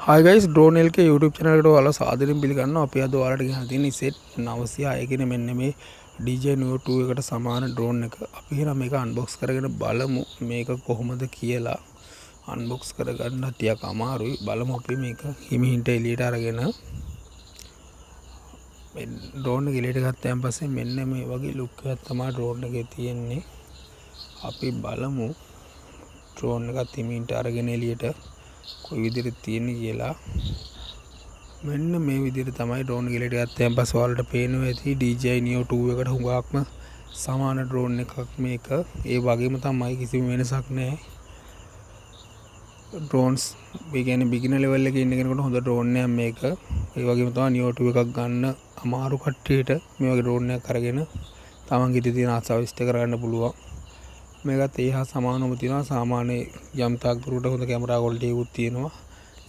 Hi guys, Drone LK YouTube channel එකට ඔයාලා සාදරයෙන් පිළිගන්නවා. අපි අද ඔයාලට ගෙන තියෙන set 906 කියන මෙන්න මේ DJI Neo 2 එකට සමාන drone එක. අපි එහෙනම් මේක unbox කරගෙන බලමු මේක කොහොමද කියලා. unbox කරගන්න ටිකක් අමාරුයි. බලමු අපි මේක හිමිහින්ට එළියට අරගෙන මේ drone එක එළියට ගත්තාන් පස්සේ මෙන්න මේ වගේ look එකක් තමයි drone එකේ තියෙන්නේ. අපි බලමු drone එකත් හිමිහින්ට අරගෙන එළියට කොයි විදිහට තියෙන්නේ කියලා. මෙන්න මේ විදිහට තමයි drone එක එළියට ගත්තයන් පස්සේ ඔයාලට පේනවා ඇති DJI Neo 2 එකට හුඟක්ම සමාන drone එකක් මේක. ඒ වගේම තමයි කිසිම වෙනසක් නැහැ. drones මේ කියන්නේ beginner level එකේ ඉන්න කෙනෙකුට හොඳ drone එකක් මේක. ඒ වගේම තමයි Neo 2 එකක් ගන්න අමාරු කට්ටියට මේ වගේ drone එකක් අරගෙන තමන්ගේ ඉතින් තියෙන ආසාව ඉෂ්ට කරගන්න පුළුවන්. මේකත් ඒ හා සමානවම තියෙනවා. සාමාන්‍ය යම් තාක් දුරට හොඳ කැමරා ක්වොලිටි එකකුත් තියෙනවා.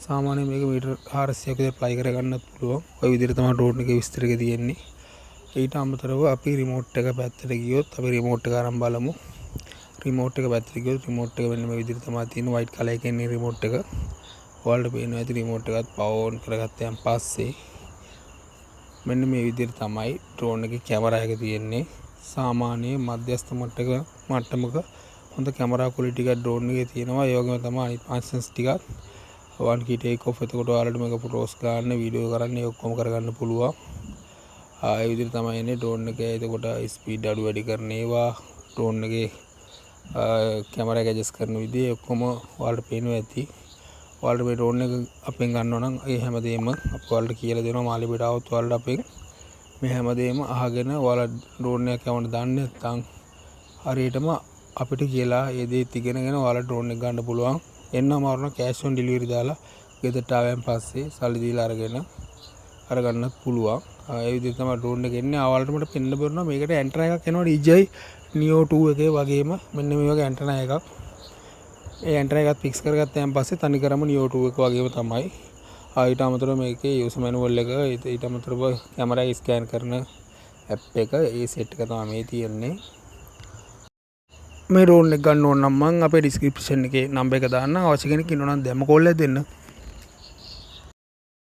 සාමාන්‍ය මේක මීටර් 400ක විතර ප්ලයි කර ගන්නත් පුළුවන්. ওই විදිහට තමයි drone එකේ විස්තර එක තියෙන්නේ. ඊට අමතරව අපි රිමෝට් එක පැත්තට ගියොත් අපි රිමෝට් එක අරන් බලමු. රිමෝට් එක පැත්තට ගියොත් රිමෝට් එක මෙන්න මේ විදිහට තමයි තියෙන්නේ. white color එකේ ඉන්නේ රිමෝට් එක. ඔයාලට පේනවා ඇති රිමෝට් එකත් power on කරගත්තයන් පස්සේ මෙන්න මේ විදිහට තමයි drone එකේ කැමරා එක තියෙන්නේ. සාමාන්‍ය මධ්‍යස්ථ මට්ටමක හොඳ කැමරා ක්වොලිටි එකක් drone එකේ තියෙනවා. ඒ වගේම තමයි අනිත් ෆන්ක්ෂන්ස් ටිකත් one key take off එතකොට ඔයාලට මේක ෆොටෝස් ගන්න, වීඩියෝ කරන්න ඒ ඔක්කොම කරගන්න පුළුවන්. ඒ විදිහට තමයි එන්නේ drone එකේ. එතකොට ස්පීඩ් අඩු වැඩි කරන ඒවා, drone එකේ කැමරා එක ඇඩ්ජස්ට් කරන විදිහ ඔක්කොම ඔයාලට පේනවා ඇති. ඔයාලට මේ drone එක අපෙන් ගන්නවා නම් ඒ හැමදේම අපි ඔයාලට කියලා දෙනවා. මාළි පිට આવොත් ඔයාලට අපෙන් මේ හැමදේම අහගෙන ඔයාලා drone එක යවන්න දන්නේ නැත්නම් හරියටම අපිට කියලා ඒ දේත් ඉගෙනගෙන ඔයාලා drone එක ගන්න පුළුවන්. එන්න අමාරු නම් cash on delivery දාලා ගෙදරට ආවයන් පස්සේ සල්ලි දීලා අරගන්නත් පුළුවන්. ඒ විදිහට තමයි drone එක එන්නේ. ඔයාලට මට පෙන්න බැරුණා මේකට ඇන්ටනා එකක් එනවා DJI Neo 2 එකේ වගේම මෙන්න මේ වගේ ඇන්ටනා එකක්. ඒ ඇන්ටනා එකත් ෆික්ස් කරගත්තාන් පස්සේ තනිකරම Neo 2 එක වගේම තමයි. ඊට අමතරව මේකේ user manual එක, ඊට අමතරව කැමරා එක ස්කෑන් කරන ඇප් එක, ඒ සෙට් එක තමයි මේ තියෙන්නේ. මේ drone එක ගන්න ඕන නම් මම අපේ description එකේ නම්බර් එක දාන්න. අවශ්‍ය කෙනෙක් ඉන්නවා නම් දැම්ම කෝල් එක දෙන්න.